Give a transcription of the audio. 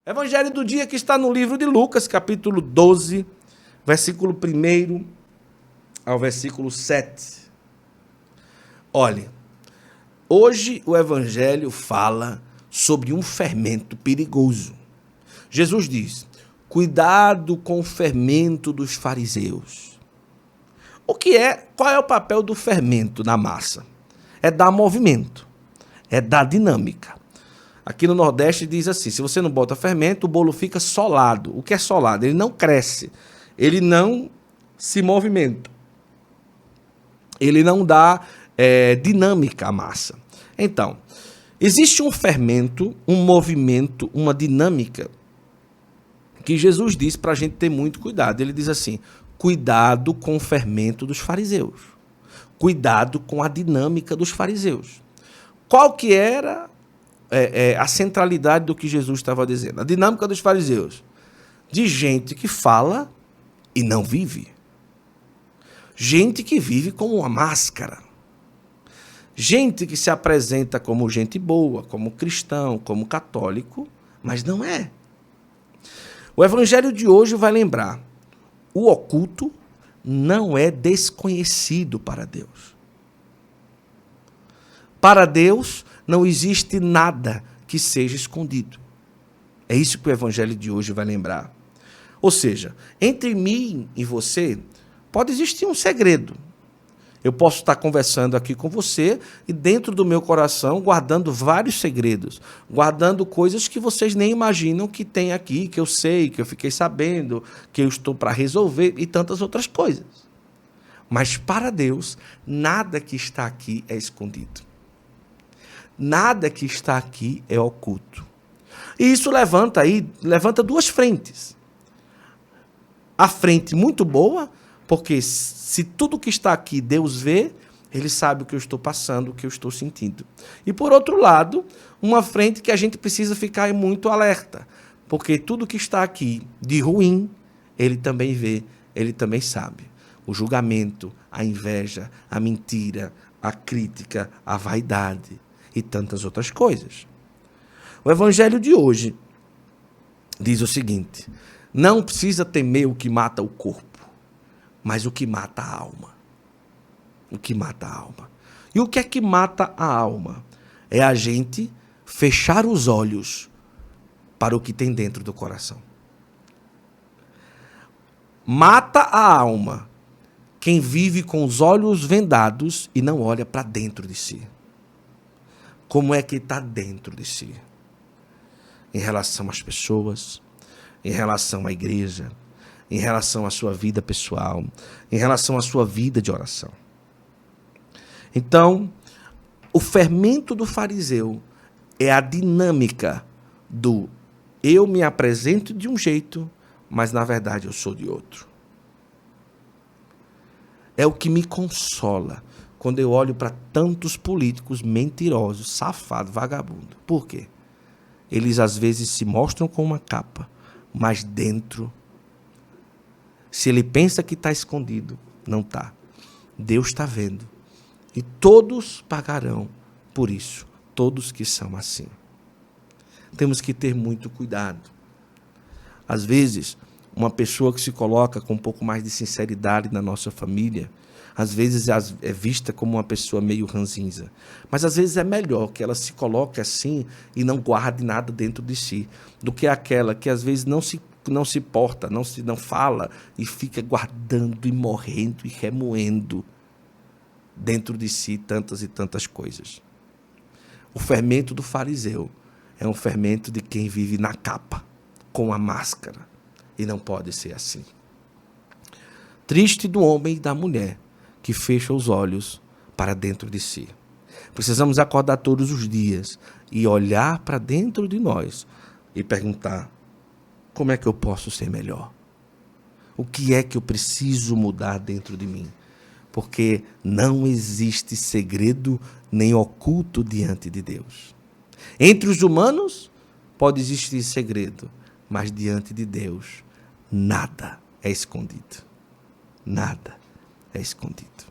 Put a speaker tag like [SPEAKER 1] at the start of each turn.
[SPEAKER 1] Evangelho do dia que está no livro de Lucas, capítulo 12, versículo 1 ao versículo 7. Olhe, hoje o Evangelho fala sobre um fermento perigoso. Jesus diz: cuidado com o fermento dos fariseus. Qual é o papel do fermento na massa? É dar movimento, é dar dinâmica. Aqui no Nordeste diz assim: se você não bota fermento, o bolo fica solado. O que é solado? Ele não cresce, ele não se movimenta, ele não dá dinâmica à massa. Então, existe um fermento, um movimento, uma dinâmica que Jesus diz para a gente ter muito cuidado. Ele diz assim: cuidado com o fermento dos fariseus. Cuidado com a dinâmica dos fariseus. Qual que era a centralidade do que Jesus estava dizendo? A dinâmica dos fariseus. De gente que fala e não vive. Gente que vive como uma máscara. Gente que se apresenta como gente boa, como cristão, como católico, mas não é. O Evangelho de hoje vai lembrar: o oculto não é desconhecido para Deus. Para Deus não existe nada que seja escondido. É isso que o Evangelho de hoje vai lembrar. Ou seja, entre mim e você pode existir um segredo. Eu posso estar conversando aqui com você e dentro do meu coração guardando vários segredos, guardando coisas que vocês nem imaginam que tem aqui, que eu sei, que eu fiquei sabendo, que eu estou para resolver e tantas outras coisas. Mas para Deus, nada que está aqui é escondido. Nada que está aqui é oculto. E isso levanta duas frentes. A frente muito boa, porque se tudo que está aqui Deus vê, Ele sabe o que eu estou passando, o que eu estou sentindo. E por outro lado, uma frente que a gente precisa ficar muito alerta, porque tudo que está aqui de ruim, Ele também vê, Ele também sabe. O julgamento, a inveja, a mentira, a crítica, a vaidade e tantas outras coisas. O Evangelho de hoje diz o seguinte: não precisa temer o que mata o corpo, mas o que mata a alma. O que mata a alma. E o que é que mata a alma? É a gente fechar os olhos para o que tem dentro do coração. Mata a alma quem vive com os olhos vendados e não olha para dentro de si. Como é que está dentro de si? Em relação às pessoas, em relação à igreja, em relação à sua vida pessoal, em relação à sua vida de oração. Então, o fermento do fariseu é a dinâmica do eu me apresento de um jeito, mas na verdade eu sou de outro. É o que me consola quando eu olho para tantos políticos mentirosos, safados, vagabundos. Por quê? Eles às vezes se mostram com uma capa, mas dentro, se ele pensa que está escondido, não está. Deus está vendo. E todos pagarão por isso. Todos que são assim. Temos que ter muito cuidado. Às vezes, uma pessoa que se coloca com um pouco mais de sinceridade na nossa família, às vezes é vista como uma pessoa meio ranzinza. Mas às vezes é melhor que ela se coloque assim e não guarde nada dentro de si, do que aquela que às vezes não se porta, não fala e fica guardando e morrendo e remoendo dentro de si tantas e tantas coisas. O fermento do fariseu é um fermento de quem vive na capa, com a máscara, e não pode ser assim. Triste do homem e da mulher que fecha os olhos para dentro de si. Precisamos acordar todos os dias e olhar para dentro de nós e perguntar: como é que eu posso ser melhor? O que é que eu preciso mudar dentro de mim? Porque não existe segredo nem oculto diante de Deus. Entre os humanos pode existir segredo, mas diante de Deus nada é escondido. Nada é escondido.